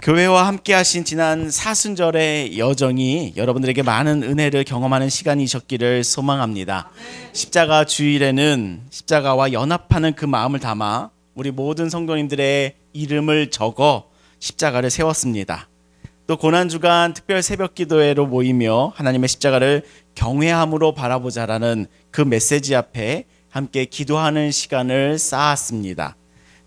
교회와 함께 하신 지난 사순절의 여정이 여러분들에게 많은 은혜를 경험하는 시간이셨기를 소망합니다. 십자가 주일에는 십자가와 연합하는 그 마음을 담아 우리 모든 성도님들의 이름을 적어 십자가를 세웠습니다. 또 고난주간 특별 새벽 기도회로 모이며 하나님의 십자가를 경외함으로 바라보자라는 그 메시지 앞에 함께 기도하는 시간을 쌓았습니다.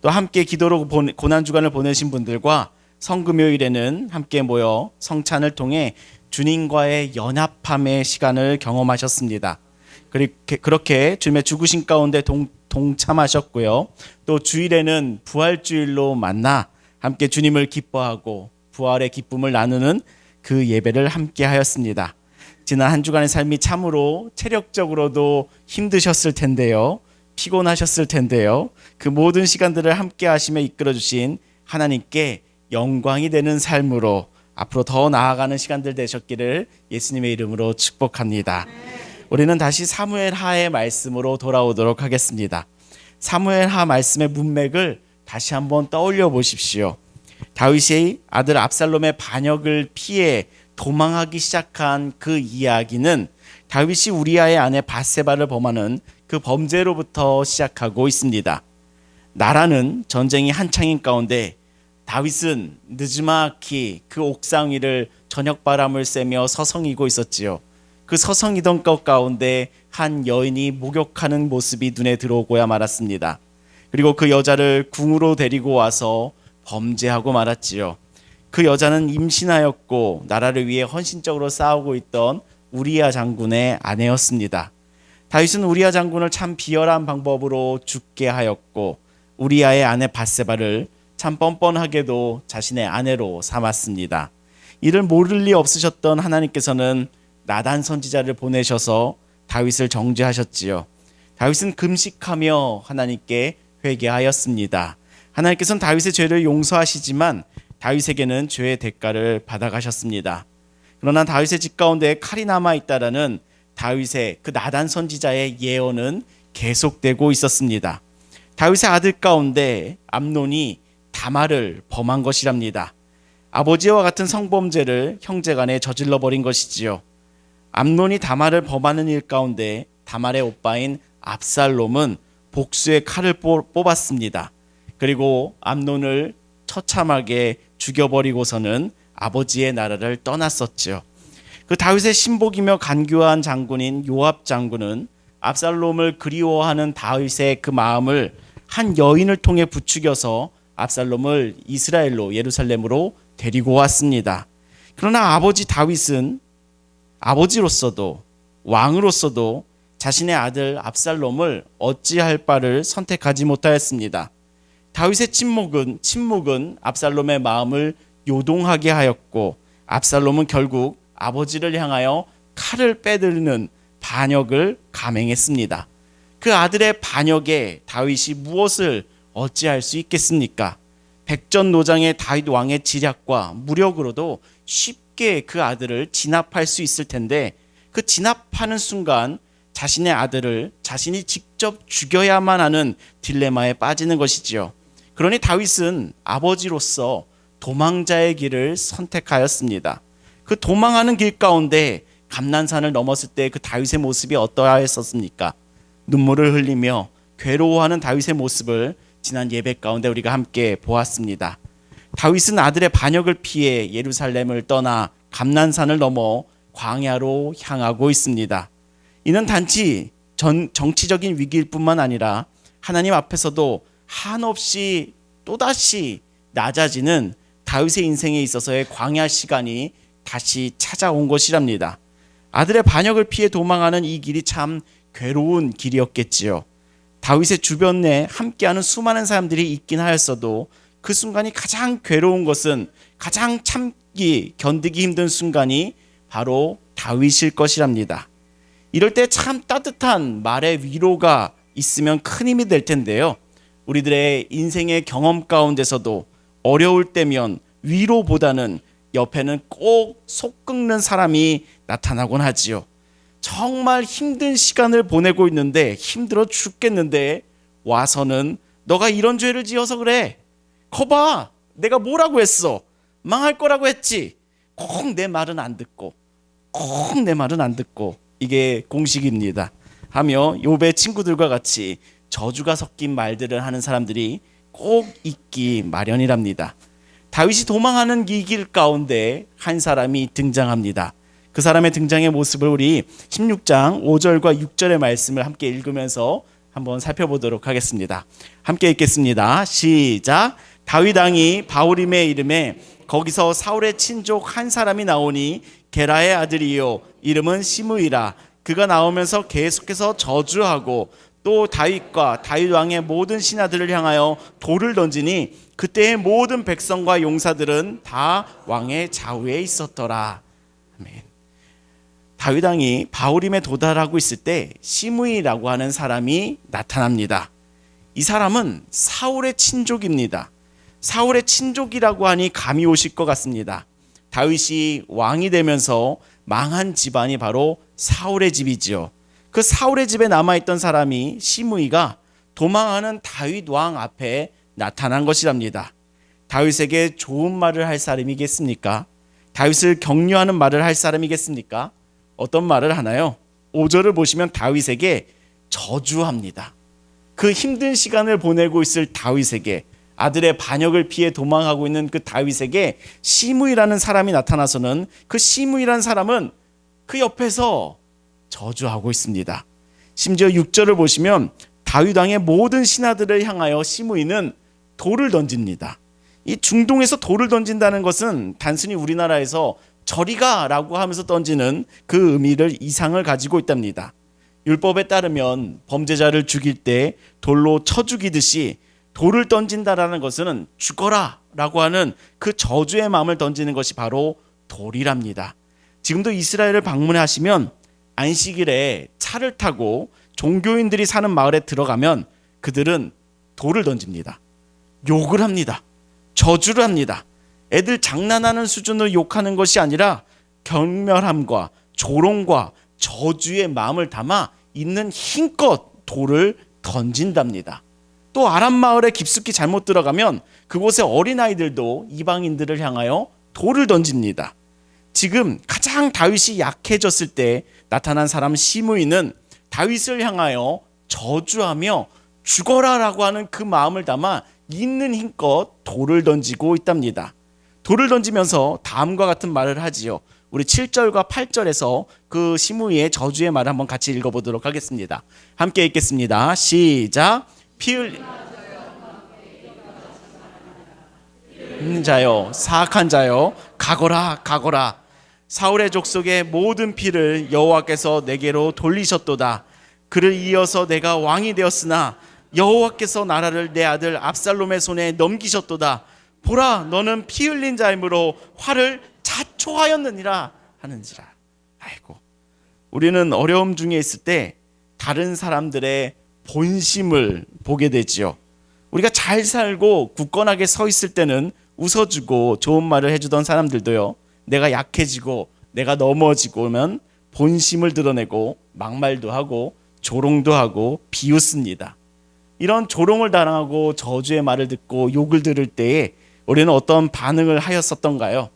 또 함께 기도로 고난주간을 보내신 분들과 성금요일에는 함께 모여 성찬을 통해 주님과의 연합함의 시간을 경험하셨습니다. 그렇게 주님의 죽으신 가운데 동참하셨고요. 또 주일에는 부활주일로 만나 함께 주님을 기뻐하고 부활의 기쁨을 나누는 그 예배를 함께 하였습니다. 지난 한 주간의 삶이 참으로 체력적으로도 힘드셨을 텐데요. 피곤하셨을 텐데요. 그 모든 시간들을 함께 하시며 이끌어주신 하나님께 영광이 되는 삶으로 앞으로 더 나아가는 시간들 되셨기를 예수님의 이름으로 축복합니다. 우리는 다시 사무엘하의 말씀으로 돌아오도록 하겠습니다. 사무엘하 말씀의 문맥을 다시 한번 떠올려 보십시오. 다윗이 아들 압살롬의 반역을 피해 도망하기 시작한 그 이야기는 다윗이 우리아의 아내 밧세바를 범하는 그 범죄로부터 시작하고 있습니다. 나라는 전쟁이 한창인 가운데 다윗은 느즈마키 그 옥상 위를 저녁바람을 쐬며 서성이고 있었지요. 그 서성이던 것 가운데 한 여인이 목욕하는 모습이 눈에 들어오고야 말았습니다. 그리고 그 여자를 궁으로 데리고 와서 범죄하고 말았지요. 그 여자는 임신하였고 나라를 위해 헌신적으로 싸우고 있던 우리아 장군의 아내였습니다. 다윗은 우리아 장군을 참 비열한 방법으로 죽게 하였고 우리아의 아내 밧세바를 참 뻔뻔하게도 자신의 아내로 삼았습니다. 이를 모를 리 없으셨던 하나님께서는 나단 선지자를 보내셔서 다윗을 정죄하셨지요. 다윗은 금식하며 하나님께 회개하였습니다. 하나님께서는 다윗의 죄를 용서하시지만 다윗에게는 죄의 대가를 받아가셨습니다. 그러나 다윗의 집 가운데 칼이 남아있다라는 다윗의 그 나단 선지자의 예언은 계속되고 있었습니다. 다윗의 아들 가운데 암논이 다말을 범한 것이랍니다. 아버지와 같은 성범죄를 형제간에 저질러버린 것이지요. 암논이 다말을 범하는 일 가운데 다말의 오빠인 압살롬은 복수의 칼을 뽑았습니다. 그리고 암논을 처참하게 죽여버리고서는 아버지의 나라를 떠났었죠. 그 다윗의 신복이며 간교한 장군인 요압 장군은 압살롬을 그리워하는 다윗의 그 마음을 한 여인을 통해 부추겨서 압살롬을 이스라엘로 예루살렘으로 데리고 왔습니다. 그러나 아버지 다윗은 아버지로서도 왕으로서도 자신의 아들 압살롬을 어찌할 바를 선택하지 못하였습니다. 다윗의 침묵은 압살롬의 마음을 요동하게 하였고 압살롬은 결국 아버지를 향하여 칼을 빼들는 반역을 감행했습니다. 그 아들의 반역에 다윗이 무엇을 어찌할 수 있겠습니까? 백전노장의 다윗 왕의 지략과 무력으로도 쉽게 그 아들을 진압할 수 있을 텐데 그 진압하는 순간 자신의 아들을 자신이 직접 죽여야만 하는 딜레마에 빠지는 것이지요. 그러니 다윗은 아버지로서 도망자의 길을 선택하였습니다. 그 도망하는 길 가운데 감난산을 넘었을 때 그 다윗의 모습이 어떠하였습니까? 눈물을 흘리며 괴로워하는 다윗의 모습을 지난 예배 가운데 우리가 함께 보았습니다. 다윗은 아들의 반역을 피해 예루살렘을 떠나 감난산을 넘어 광야로 향하고 있습니다. 이는 단지 정치적인 위기일 뿐만 아니라 하나님 앞에서도 한없이 또다시 낮아지는 다윗의 인생에 있어서의 광야 시간이 다시 찾아온 것이랍니다. 아들의 반역을 피해 도망하는 이 길이 참 괴로운 길이었겠지요. 다윗의 주변에 함께하는 수많은 사람들이 있긴 하였어도 그 순간이 가장 괴로운 것은 가장 견디기 힘든 순간이 바로 다윗일 것이랍니다. 이럴 때 참 따뜻한 말의 위로가 있으면 큰 힘이 될 텐데요. 우리들의 인생의 경험 가운데서도 어려울 때면 위로보다는 옆에는 꼭 속 끓는 사람이 나타나곤 하지요. 정말 힘든 시간을 보내고 있는데 힘들어 죽겠는데 와서는 너가 이런 죄를 지어서 그래. 거봐, 내가 뭐라고 했어. 망할 거라고 했지. 꼭 내 말은 안 듣고, 꼭 내 말은 안 듣고. 이게 공식입니다. 하며 욥의 친구들과 같이 저주가 섞인 말들을 하는 사람들이 꼭 있기 마련이랍니다. 다윗이 도망하는 이 길 가운데 한 사람이 등장합니다. 그 사람의 등장의 모습을 우리 16장 5절과 6절의 말씀을 함께 읽으면서 한번 살펴보도록 하겠습니다. 함께 읽겠습니다. 시작. 다윗 왕이 바후림에 이름에 거기서 사울의 친족 한 사람이 나오니 게라의 아들이요 이름은 시므이라. 그가 나오면서 계속해서 저주하고 또 다윗과 다윗 왕의 모든 신하들을 향하여 돌을 던지니 그때의 모든 백성과 용사들은 다 왕의 좌우에 있었더라. 아멘. 다윗 왕이 바후림에 도달하고 있을 때 시므이라고 하는 사람이 나타납니다. 이 사람은 사울의 친족입니다. 사울의 친족이라고 하니 감이 오실 것 같습니다. 다윗이 왕이 되면서 망한 집안이 바로 사울의 집이지요. 그 사울의 집에 남아있던 사람이 시므이가 도망하는 다윗 왕 앞에 나타난 것이랍니다. 다윗에게 좋은 말을 할 사람이겠습니까? 다윗을 격려하는 말을 할 사람이겠습니까? 어떤 말을 하나요? 5절을 보시면 다윗에게 저주합니다. 그 힘든 시간을 보내고 있을 다윗에게, 아들의 반역을 피해 도망하고 있는 그 다윗에게 시므이라는 사람이 나타나서는 그 시므이라는 사람은 그 옆에서 저주하고 있습니다. 심지어 6절을 보시면 다윗 왕의 모든 신하들을 향하여 시므이는 돌을 던집니다. 이 중동에서 돌을 던진다는 것은 단순히 우리나라에서 저리 가라고 하면서 던지는 그 의미를 이상을 가지고 있답니다. 율법에 따르면 범죄자를 죽일 때 돌로 쳐 죽이듯이 돌을 던진다라는 것은 죽어라 라고 하는 그 저주의 마음을 던지는 것이 바로 돌이랍니다. 지금도 이스라엘을 방문하시면 안식일에 차를 타고 종교인들이 사는 마을에 들어가면 그들은 돌을 던집니다. 욕을 합니다. 저주를 합니다. 애들 장난하는 수준으로 욕하는 것이 아니라 경멸함과 조롱과 저주의 마음을 담아 있는 힘껏 돌을 던진답니다. 또 아람 마을에 깊숙이 잘못 들어가면 그곳의 어린아이들도 이방인들을 향하여 돌을 던집니다. 지금 가장 다윗이 약해졌을 때 나타난 사람 시므이는 다윗을 향하여 저주하며 죽어라라고 하는 그 마음을 담아 있는 힘껏 돌을 던지고 있답니다. 돌을 던지면서 다음과 같은 말을 하지요. 우리 7절과 8절에서 그 시므이의 저주의 말을 한번 같이 읽어보도록 하겠습니다. 함께 읽겠습니다. 시작. 피 흘린 자여, 사악한 자여, 가거라 가거라. 사울의 족속의 모든 피를 여호와께서 내게로 돌리셨도다. 그를 이어서 내가 왕이 되었으나 여호와께서 나라를 내 아들 압살롬의 손에 넘기셨도다. 보라, 너는 피 흘린 자이므로 화를 자초하였느니라 하는지라. 아이고, 우리는 어려움 중에 있을 때 다른 사람들의 본심을 보게 되지요. 우리가 잘 살고 굳건하게 서 있을 때는 웃어주고 좋은 말을 해주던 사람들도요, 내가 약해지고 내가 넘어지고면 본심을 드러내고 막말도 하고 조롱도 하고 비웃습니다. 이런 조롱을 당하고 저주의 말을 듣고 욕을 들을 때에 우리는 어떤 반응을 하였었던가요?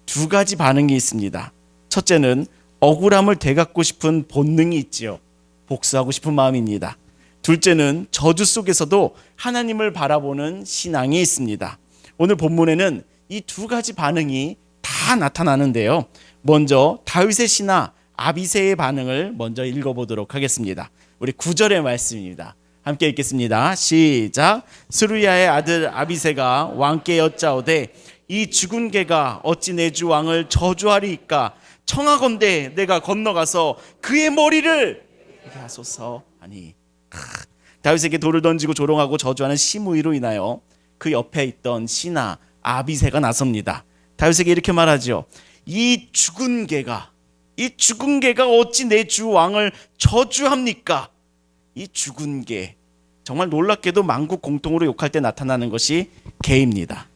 두 가지 반응이 있습니다. 첫째는 억울함을 되갚고 싶은 본능이 있지요. 복수하고 싶은 마음입니다. 둘째는 저주 속에서도 하나님을 바라보는 신앙이 있습니다. 오늘 본문에는 이 두 가지 반응이 다 나타나는데요. 먼저 다윗의 신하 아비새의 반응을 먼저 읽어보도록 하겠습니다. 우리 9절의 말씀입니다. 함께 읽겠습니다. 시작. 스루야의 아들 아비새가 왕께 여짜오되 이 죽은 개가 어찌 내 주 왕을 저주하리이까. 청하건대 내가 건너가서 그의 머리를 하소서 하니. 다윗에게 돌을 던지고 조롱하고 저주하는 시므이로 인하여 그 옆에 있던 신하 아비새가 나섭니다. 다윗에게 이렇게 말하죠. 이 죽은 개가 어찌 내 주 왕을 저주합니까? 이 죽은 개, 정말 놀랍게도 만국 공통으로 욕할 때 나타나는 것이 개입니다.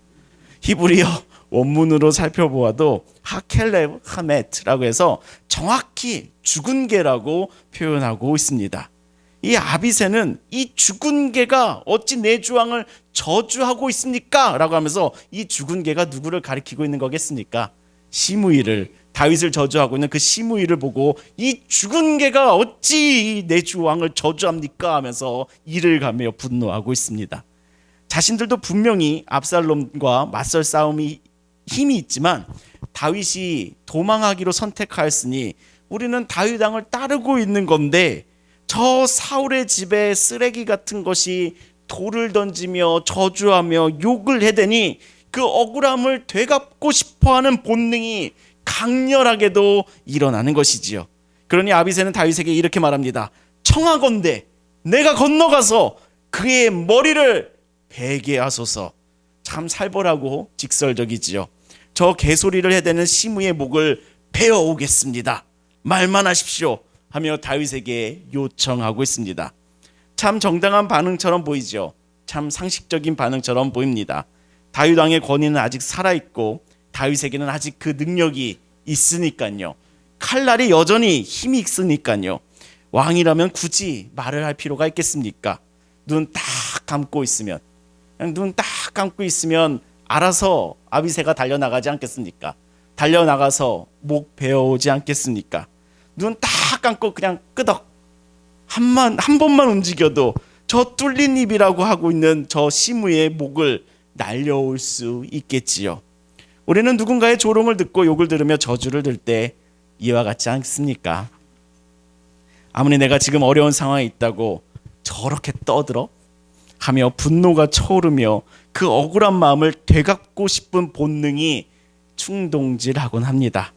히브리어 원문으로 살펴보아도 하켈레브 하메트라고 해서 정확히 죽은 개라고 표현하고 있습니다. 이 아비새는 이 죽은 개가 어찌 내 주왕을 저주하고 있습니까? 라고 하면서 이 죽은 개가 누구를 가리키고 있는 거겠습니까? 시므이를, 다윗을 저주하고 있는 그 시므이를 보고 이 죽은 개가 어찌 내 주왕을 저주합니까? 하면서 이를 가며 분노하고 있습니다. 자신들도 분명히 압살롬과 맞설 싸움이 힘이 있지만 다윗이 도망하기로 선택하였으니 우리는 다윗 왕을 따르고 있는 건데 저 사울의 집에 쓰레기 같은 것이 돌을 던지며 저주하며 욕을 해대니 그 억울함을 되갚고 싶어하는 본능이 강렬하게도 일어나는 것이지요. 그러니 아비새는 다윗에게 이렇게 말합니다. 청하건대 내가 건너가서 그의 머리를 베게 하소서. 참 살벌하고 직설적이지요. 저 개소리를 해대는 시므의 목을 베어 오겠습니다. 말만 하십시오 하며 다윗에게 요청하고 있습니다. 참 정당한 반응처럼 보이죠. 참 상식적인 반응처럼 보입니다. 다윗 왕의 권위는 아직 살아있고 다윗에게는 아직 그 능력이 있으니까요. 칼날이 여전히 힘이 있으니까요. 왕이라면 굳이 말을 할 필요가 있겠습니까? 눈 딱 감고 있으면, 그냥 눈 딱 감고 있으면 알아서 아비새가 달려나가지 않겠습니까? 달려나가서 목 베어오지 않겠습니까? 눈 딱 감고 그냥 끄덕 한 번만 움직여도 저 뚫린 입이라고 하고 있는 저 시므의 목을 날려올 수 있겠지요. 우리는 누군가의 조롱을 듣고 욕을 들으며 저주를 들 때 이와 같지 않습니까? 아무리 내가 지금 어려운 상황에 있다고 저렇게 떠들어? 하며 분노가 차오르며 그 억울한 마음을 되갚고 싶은 본능이 충동질하곤 합니다.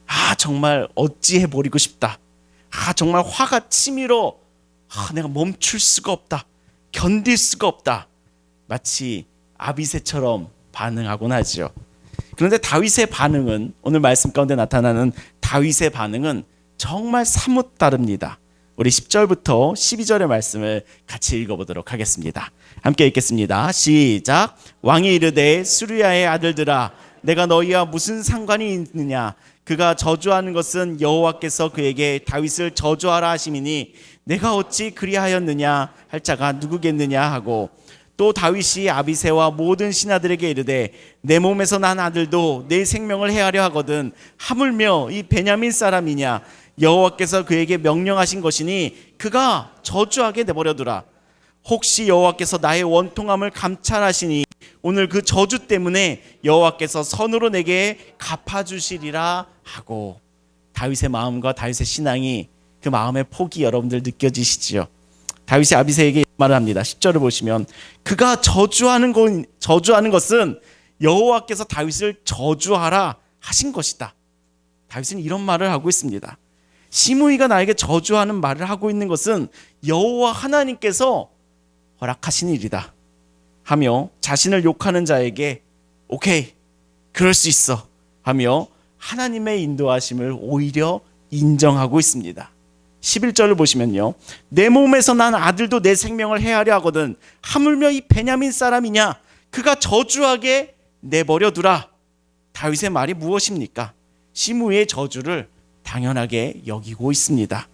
아, 정말 어찌해버리고 싶다. 아, 정말 화가 치밀어. 아, 내가 멈출 수가 없다. 견딜 수가 없다. 마치 아비새처럼 반응하곤 하죠. 그런데 다윗의 반응은, 오늘 말씀 가운데 나타나는 다윗의 반응은 정말 사뭇 다릅니다. 우리 10절부터 12절의 말씀을 같이 읽어보도록 하겠습니다. 함께 읽겠습니다. 시작. 왕이 이르되 수르야의 아들들아 내가 너희와 무슨 상관이 있느냐. 그가 저주하는 것은 여호와께서 그에게 다윗을 저주하라 하심이니 내가 어찌 그리하였느냐 할 자가 누구겠느냐 하고, 또 다윗이 아비새와 모든 신하들에게 이르되 내 몸에서 난 아들도 내 생명을 해하려 하거든 하물며 이 베냐민 사람이냐. 여호와께서 그에게 명령하신 것이니 그가 저주하게 내버려두라. 혹시 여호와께서 나의 원통함을 감찰하시니 오늘 그 저주 때문에 여호와께서 선으로 내게 갚아주시리라 하고. 다윗의 마음과 다윗의 신앙이, 그 마음의 폭이 여러분들 느껴지시지요? 다윗이 아비새에게 말을 합니다. 10절을 보시면 그가 저주하는 것은 여호와께서 다윗을 저주하라 하신 것이다. 다윗은 이런 말을 하고 있습니다. 시므이가 나에게 저주하는 말을 하고 있는 것은 여호와 하나님께서 허락하신 일이다 하며, 자신을 욕하는 자에게 오케이 그럴 수 있어 하며 하나님의 인도하심을 오히려 인정하고 있습니다. 11절을 보시면요. 내 몸에서 난 아들도 내 생명을 해하려 하거든 하물며 이 베냐민 사람이냐. 그가 저주하게 내버려두라. 다윗의 말이 무엇입니까? 시므이의 저주를 당연하게 여기고 있습니다.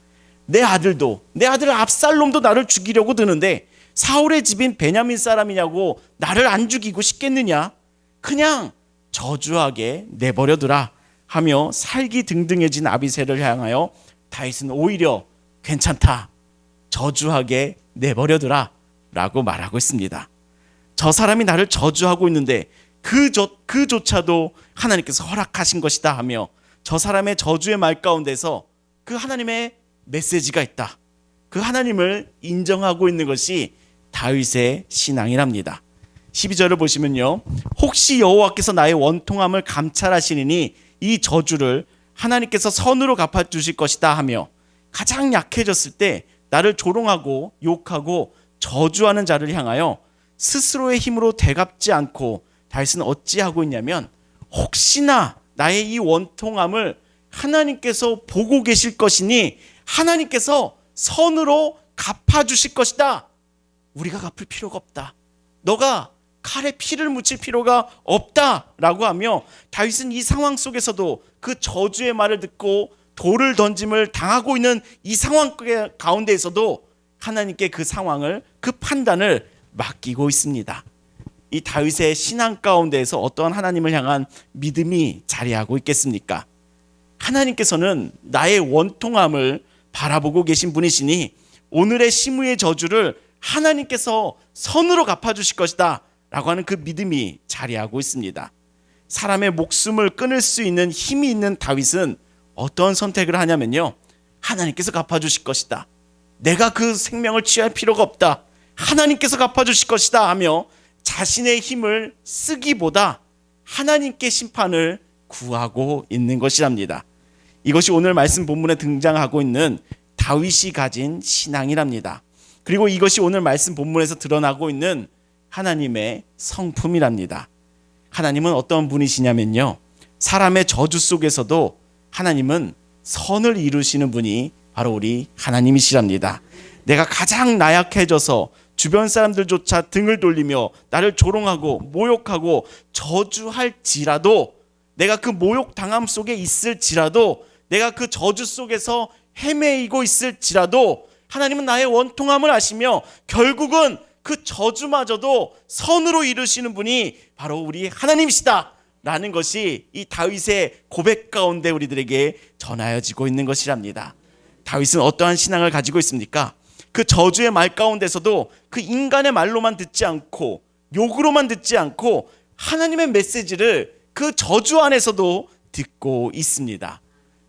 내 아들 압살롬도 나를 죽이려고 드는데 사울의 집인 베냐민 사람이냐고 나를 안 죽이고 싶겠느냐. 그냥 저주하게 내버려두라 하며 살기 등등해진 아비새를 향하여 다윗은 오히려 괜찮다, 저주하게 내버려두라 라고 말하고 있습니다. 저 사람이 나를 저주하고 있는데 그조차도 하나님께서 허락하신 것이다 하며, 저 사람의 저주의 말 가운데서 그 하나님의 메시지가 있다, 그 하나님을 인정하고 있는 것이 다윗의 신앙이랍니다. 12절을 보시면요. 혹시 여호와께서 나의 원통함을 감찰하시니 이 저주를 하나님께서 선으로 갚아주실 것이다 하며, 가장 약해졌을 때 나를 조롱하고 욕하고 저주하는 자를 향하여 스스로의 힘으로 되갚지 않고 다윗은 어찌하고 있냐면, 혹시나 나의 이 원통함을 하나님께서 보고 계실 것이니 하나님께서 선으로 갚아주실 것이다. 우리가 갚을 필요가 없다. 너가 칼에 피를 묻힐 필요가 없다라고 하며, 다윗은 이 상황 속에서도 그 저주의 말을 듣고 돌을 던짐을 당하고 있는 이 상황 가운데에서도 하나님께 그 상황을, 그 판단을 맡기고 있습니다. 이 다윗의 신앙 가운데에서 어떠한 하나님을 향한 믿음이 자리하고 있겠습니까? 하나님께서는 나의 원통함을 바라보고 계신 분이시니 오늘의 시므이의 저주를 하나님께서 선으로 갚아주실 것이다 라고 하는 그 믿음이 자리하고 있습니다. 사람의 목숨을 끊을 수 있는 힘이 있는 다윗은 어떤 선택을 하냐면요, 하나님께서 갚아주실 것이다, 내가 그 생명을 취할 필요가 없다, 하나님께서 갚아주실 것이다 하며 자신의 힘을 쓰기보다 하나님께 심판을 구하고 있는 것이랍니다. 이것이 오늘 말씀 본문에 등장하고 있는 다윗이 가진 신앙이랍니다. 그리고 이것이 오늘 말씀 본문에서 드러나고 있는 하나님의 성품이랍니다. 하나님은 어떤 분이시냐면요, 사람의 저주 속에서도 하나님은 선을 이루시는 분이 바로 우리 하나님이시랍니다. 내가 가장 나약해져서 주변 사람들조차 등을 돌리며 나를 조롱하고 모욕하고 저주할지라도, 내가 그 모욕 당함 속에 있을지라도, 내가 그 저주 속에서 헤매이고 있을지라도 하나님은 나의 원통함을 아시며 결국은 그 저주마저도 선으로 이루시는 분이 바로 우리 하나님이시다 라는 것이 이 다윗의 고백 가운데 우리들에게 전하여지고 있는 것이랍니다. 다윗은 어떠한 신앙을 가지고 있습니까? 그 저주의 말 가운데서도 그 인간의 말로만 듣지 않고 욕으로만 듣지 않고 하나님의 메시지를 그 저주 안에서도 듣고 있습니다.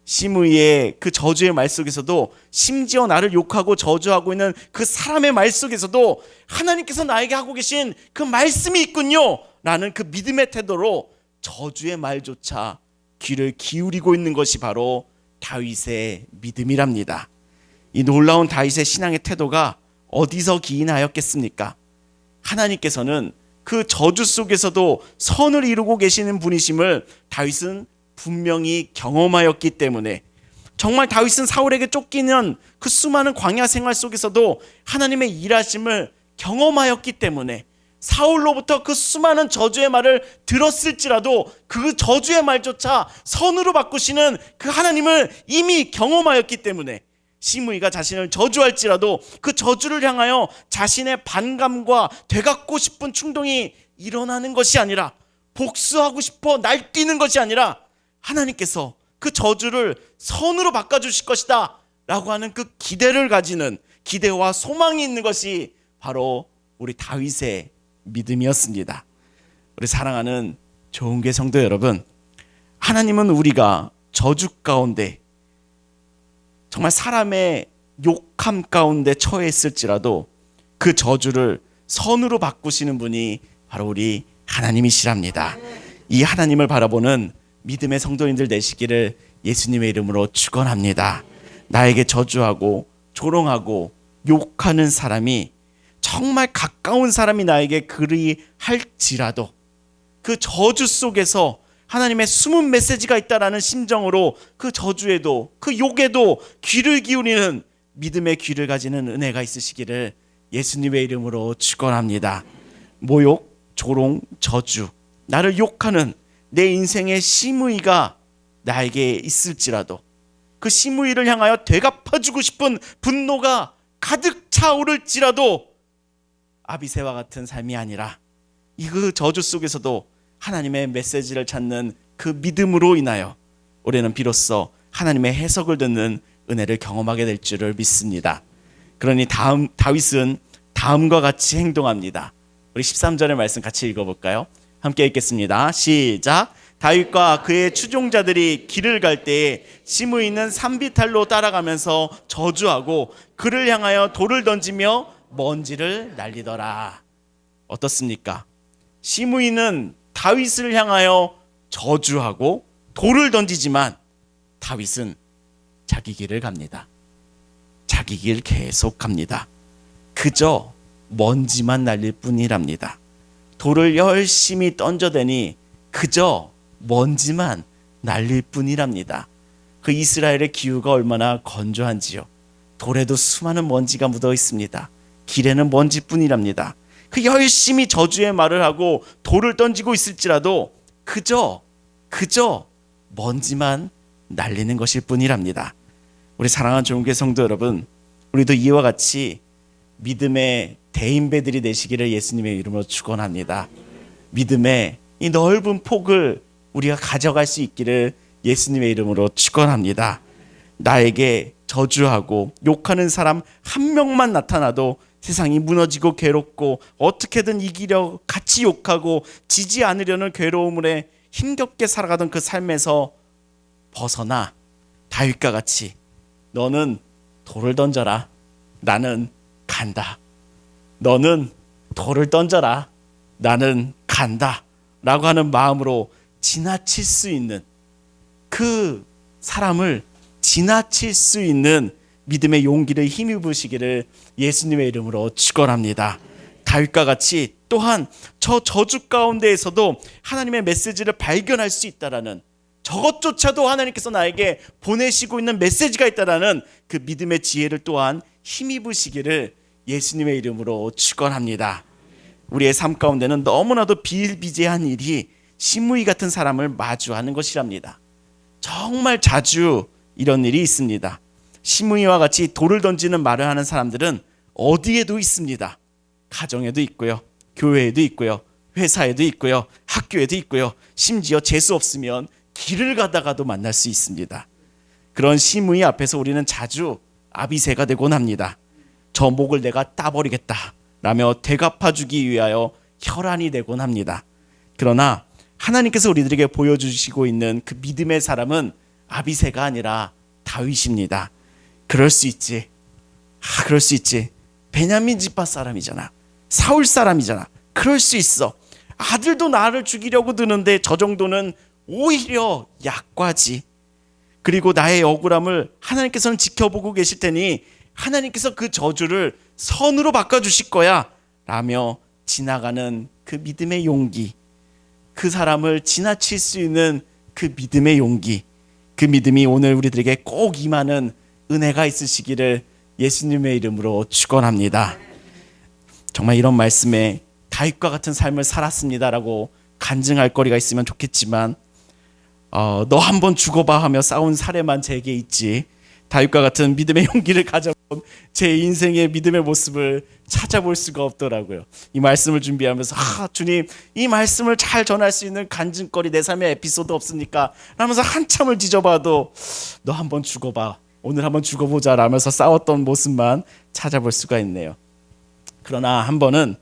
시므이의 그 저주의 말 속에서도, 심지어 나를 욕하고 저주하고 있는 그 사람의 말 속에서도 하나님께서 나에게 하고 계신 그 말씀이 있군요 라는 그 믿음의 태도로 저주의 말조차 귀를 기울이고 있는 것이 바로 다윗의 믿음이랍니다. 이 놀라운 다윗의 신앙의 태도가 어디서 기인하였겠습니까? 하나님께서는 그 저주 속에서도 선을 이루고 계시는 분이심을 다윗은 분명히 경험하였기 때문에, 정말 다윗은 사울에게 쫓기는 그 수많은 광야 생활 속에서도 하나님의 일하심을 경험하였기 때문에 사울로부터 그 수많은 저주의 말을 들었을지라도 그 저주의 말조차 선으로 바꾸시는 그 하나님을 이미 경험하였기 때문에 시므이가 자신을 저주할지라도 그 저주를 향하여 자신의 반감과 되갚고 싶은 충동이 일어나는 것이 아니라, 복수하고 싶어 날뛰는 것이 아니라 하나님께서 그 저주를 선으로 바꿔주실 것이다 라고 하는 그 기대를 가지는, 기대와 소망이 있는 것이 바로 우리 다윗의 믿음이었습니다. 우리 사랑하는 좋은교회 성도 여러분, 하나님은 우리가 저주 가운데, 정말 사람의 욕함 가운데 처해있을지라도 그 저주를 선으로 바꾸시는 분이 바로 우리 하나님이시랍니다. 이 하나님을 바라보는 믿음의 성도님들 되시기를 예수님의 이름으로 축원합니다. 나에게 저주하고 조롱하고 욕하는 사람이, 정말 가까운 사람이 나에게 그리 할지라도 그 저주 속에서 하나님의 숨은 메시지가 있다라는 심정으로 그 저주에도 그 욕에도 귀를 기울이는 믿음의 귀를 가지는 은혜가 있으시기를 예수님의 이름으로 축원합니다. 모욕, 조롱, 저주, 나를 욕하는 내 인생의 시므이가 나에게 있을지라도 그 시므이를 향하여 되갚아주고 싶은 분노가 가득 차오를지라도 아비새와 같은 삶이 아니라 이 그 저주 속에서도 하나님의 메시지를 찾는 그 믿음으로 인하여 우리는 비로소 하나님의 해석을 듣는 은혜를 경험하게 될 줄을 믿습니다. 그러니 다윗은 다음과 같이 행동합니다. 우리 13절의 말씀 같이 읽어볼까요? 함께 읽겠습니다. 시작. 다윗과 그의 추종자들이 길을 갈 때에 시므이는 산비탈로 따라가면서 저주하고 그를 향하여 돌을 던지며 먼지를 날리더라. 어떻습니까? 시므이는 다윗을 향하여 저주하고 돌을 던지지만 다윗은 자기 길을 갑니다. 자기 길 계속 갑니다. 그저 먼지만 날릴 뿐이랍니다. 돌을 열심히 던져대니 그저 먼지만 날릴 뿐이랍니다. 그 이스라엘의 기후가 얼마나 건조한지요. 돌에도 수많은 먼지가 묻어 있습니다. 길에는 먼지뿐이랍니다. 그 열심히 저주의 말을 하고 돌을 던지고 있을지라도 그저 먼지만 날리는 것일 뿐이랍니다. 우리 사랑하는 좋은 교회 성도 여러분, 우리도 이와 같이 믿음의 대인배들이 되시기를 예수님의 이름으로 축원합니다. 믿음의 이 넓은 폭을 우리가 가져갈 수 있기를 예수님의 이름으로 축원합니다. 나에게 저주하고 욕하는 사람 한 명만 나타나도 세상이 무너지고 괴롭고 어떻게든 이기려 같이 욕하고 지지 않으려는 괴로움에 힘겹게 살아가던 그 삶에서 벗어나 다윗과 같이 너는 돌을 던져라, 나는 간다. 너는 돌을 던져라, 나는 간다 라고 하는 마음으로 지나칠 수 있는, 그 사람을 지나칠 수 있는 믿음의 용기를 힘입으시기를 예수님의 이름으로 축원합니다. 다윗과 같이 또한 저 저주 가운데에서도 하나님의 메시지를 발견할 수 있다라는, 저것조차도 하나님께서 나에게 보내시고 있는 메시지가 있다라는 그 믿음의 지혜를 또한 힘입으시기를 예수님의 이름으로 축원합니다. 우리의 삶 가운데는 너무나도 비일비재한 일이 시므이 같은 사람을 마주하는 것이랍니다. 정말 자주 이런 일이 있습니다. 시므이와 같이 돌을 던지는 말을 하는 사람들은 어디에도 있습니다. 가정에도 있고요, 교회에도 있고요, 회사에도 있고요, 학교에도 있고요, 심지어 재수 없으면 길을 가다가도 만날 수 있습니다. 그런 시므이 앞에서 우리는 자주 아비새가 되곤 합니다. 저 목을 내가 따버리겠다 라며 되갚아주기 위하여 혈안이 되곤 합니다. 그러나 하나님께서 우리들에게 보여주시고 있는 그 믿음의 사람은 아비새가 아니라 다윗입니다. 그럴 수 있지. 그럴 수 있지. 베냐민 지파 사람이잖아. 사울 사람이잖아. 그럴 수 있어. 아들도 나를 죽이려고 드는데 저 정도는 오히려 약과지. 그리고 나의 억울함을 하나님께서는 지켜보고 계실 테니 하나님께서 그 저주를 선으로 바꿔주실 거야 라며 지나가는 그 믿음의 용기, 그 사람을 지나칠 수 있는 그 믿음의 용기, 그 믿음이 오늘 우리들에게 꼭 임하는 은혜가 있으시기를 예수님의 이름으로 축원합니다. 정말 이런 말씀에 다윗과 같은 삶을 살았습니다라고 간증할 거리가 있으면 좋겠지만 너 한번 죽어봐 하며 싸운 사례만 제게 있지, 다윗과 같은 믿음의 용기를 가져본 제 인생의 믿음의 모습을 찾아볼 수가 없더라고요. 이 말씀을 준비하면서 주님, 이 말씀을 잘 전할 수 있는 간증거리, 내 삶의 에피소드 없습니까? 라면서 한참을 뒤져봐도 너 한번 죽어봐, 오늘 한번 죽어보자 라면서 싸웠던 모습만 찾아볼 수가 있네요. 그러나 한 번은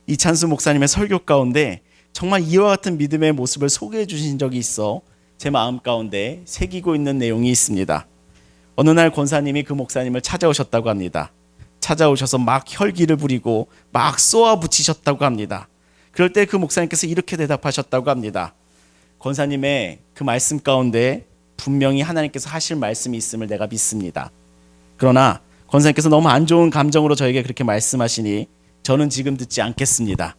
이찬수 목사님의 설교 가운데 정말 이와 같은 믿음의 모습을 소개해 주신 적이 있어 제 마음 가운데 새기고 있는 내용이 있습니다. 어느 날 권사님이 그 목사님을 찾아오셨다고 합니다. 찾아오셔서 막 혈기를 부리고 막 쏘아 붙이셨다고 합니다. 그럴 때 그 목사님께서 이렇게 대답하셨다고 합니다. 권사님의 그 말씀 가운데 분명히 하나님께서 하실 말씀이 있음을 내가 믿습니다. 그러나 권사님께서 너무 안 좋은 감정으로 저에게 그렇게 말씀하시니 저는 지금 듣지 않겠습니다.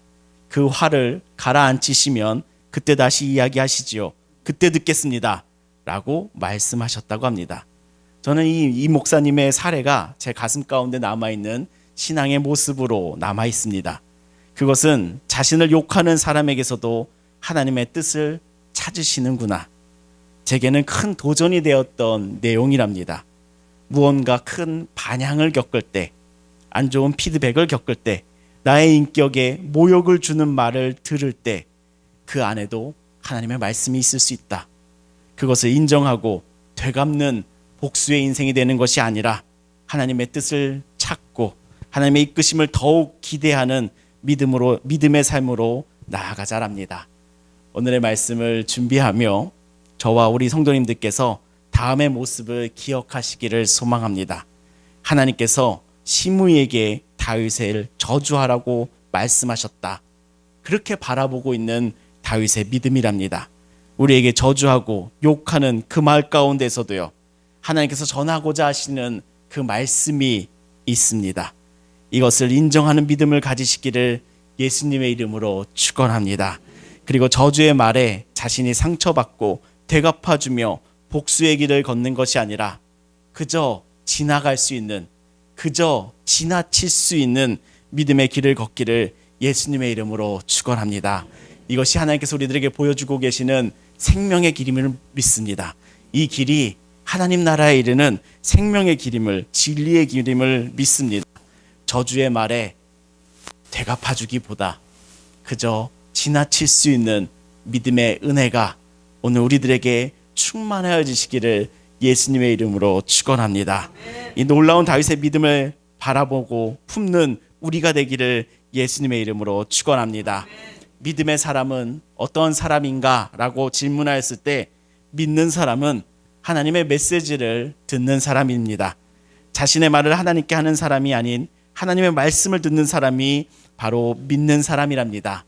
그 화를 가라앉히시면 그때 다시 이야기하시지요. 그때 듣겠습니다 라고 말씀하셨다고 합니다. 저는 이 목사님의 사례가 제 가슴 가운데 남아있는 신앙의 모습으로 남아있습니다. 그것은 자신을 욕하는 사람에게서도 하나님의 뜻을 찾으시는구나, 제게는 큰 도전이 되었던 내용이랍니다. 무언가 큰 반향을 겪을 때, 안 좋은 피드백을 겪을 때, 나의 인격에 모욕을 주는 말을 들을 때 그 안에도 하나님의 말씀이 있을 수 있다. 그것을 인정하고 되갚는 복수의 인생이 되는 것이 아니라 하나님의 뜻을 찾고 하나님의 이끄심을 더욱 기대하는 믿음의 삶으로 나아가자랍니다. 오늘의 말씀을 준비하며 저와 우리 성도님들께서 다음의 모습을 기억하시기를 소망합니다. 하나님께서 시므이에게 다윗을 저주하라고 말씀하셨다. 그렇게 바라보고 있는 다윗의 믿음이랍니다. 우리에게 저주하고 욕하는 그 말 가운데서도요, 하나님께서 전하고자 하시는 그 말씀이 있습니다. 이것을 인정하는 믿음을 가지시기를 예수님의 이름으로 축원합니다. 그리고 저주의 말에 자신이 상처받고 되갚아주며 복수의 길을 걷는 것이 아니라 그저 지나갈 수 있는, 그저 지나칠 수 있는 믿음의 길을 걷기를 예수님의 이름으로 축원합니다. 이것이 하나님께서 우리들에게 보여주고 계시는 생명의 길임을 믿습니다. 이 길이 하나님 나라에 이르는 생명의 길임을, 진리의 길임을 믿습니다. 저주의 말에 되갚아주기보다 그저 지나칠 수 있는 믿음의 은혜가 오늘 우리들에게 충만하여지시기를 예수님의 이름으로 축원합니다. 이 놀라운 다윗의 믿음을 바라보고 품는 우리가 되기를 예수님의 이름으로 축원합니다. 믿음의 사람은 어떤 사람인가라고 질문하였을 때 믿는 사람은 하나님의 메시지를 듣는 사람입니다. 자신의 말을 하나님께 하는 사람이 아닌 하나님의 말씀을 듣는 사람이 바로 믿는 사람이랍니다.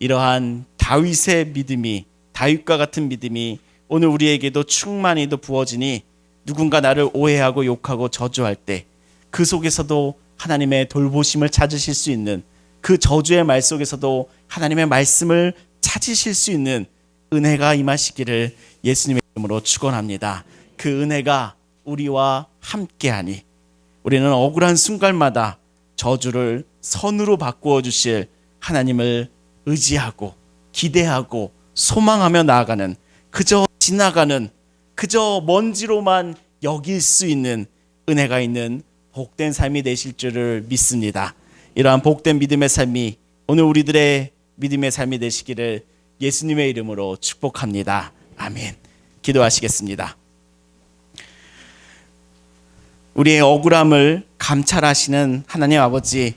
이러한 다윗의 믿음이, 다윗과 같은 믿음이 오늘 우리에게도 충만히 더 부어지니 누군가 나를 오해하고 욕하고 저주할 때 그 속에서도 하나님의 돌보심을 찾으실 수 있는, 그 저주의 말 속에서도 하나님의 말씀을 찾으실 수 있는 은혜가 임하시기를 예수님의 이름으로 축원합니다. 그 은혜가 우리와 함께하니 우리는 억울한 순간마다 저주를 선으로 바꾸어 주실 하나님을 의지하고 기대하고 소망하며 나아가는, 그저 지나가는, 그저 먼지로만 여길 수 있는 은혜가 있는 복된 삶이 되실 줄을 믿습니다. 이러한 복된 믿음의 삶이 오늘 우리들의 믿음의 삶이 되시기를 예수님의 이름으로 축복합니다. 아멘. 기도하시겠습니다. 우리의 억울함을 감찰하시는 하나님 아버지,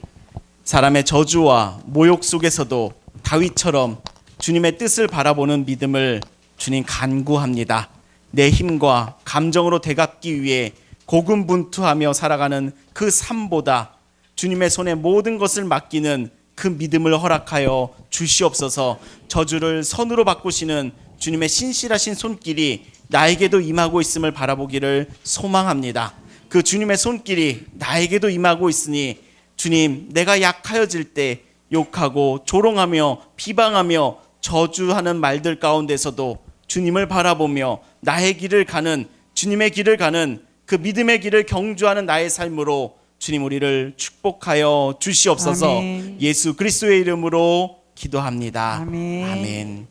사람의 저주와 모욕 속에서도 다윗처럼 주님의 뜻을 바라보는 믿음을 주님 간구합니다. 내 힘과 감정으로 되갚기 위해 고군분투하며 살아가는 그 삶보다 주님의 손에 모든 것을 맡기는 그 믿음을 허락하여 주시옵소서. 저주를 선으로 바꾸시는 주님의 신실하신 손길이 나에게도 임하고 있음을 바라보기를 소망합니다. 그 주님의 손길이 나에게도 임하고 있으니 주님, 내가 약하여질 때 욕하고 조롱하며 비방하며 저주하는 말들 가운데서도 주님을 바라보며 나의 길을 가는, 주님의 길을 가는 그 믿음의 길을 경주하는 나의 삶으로 주님 우리를 축복하여 주시옵소서. 아멘. 예수 그리스도의 이름으로 기도합니다. 아멘. 아멘.